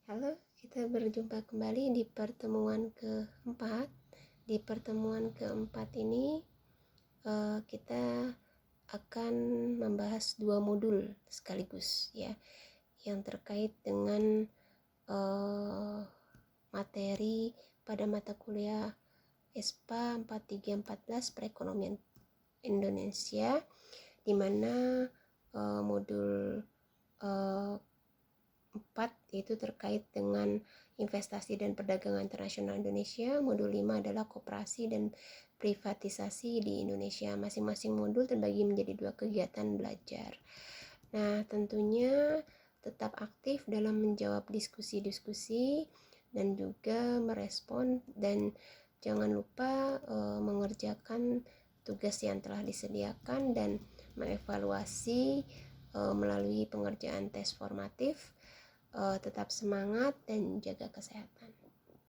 Halo, kita berjumpa kembali di pertemuan keempat. Di pertemuan keempat ini kita akan membahas 2 modul sekaligus ya, yang terkait dengan materi pada mata kuliah ESPA 4314 Perekonomian Indonesia, di mana modul 4 yaitu terkait dengan investasi dan perdagangan internasional Indonesia. Modul 5 adalah koperasi dan privatisasi di Indonesia. Masing-masing modul terbagi menjadi 2 kegiatan belajar. Nah, tentunya tetap aktif dalam menjawab diskusi-diskusi dan juga merespon, dan jangan lupa mengerjakan tugas yang telah disediakan dan mengevaluasi melalui pengerjaan tes formatif. Tetap semangat dan jaga kesehatan.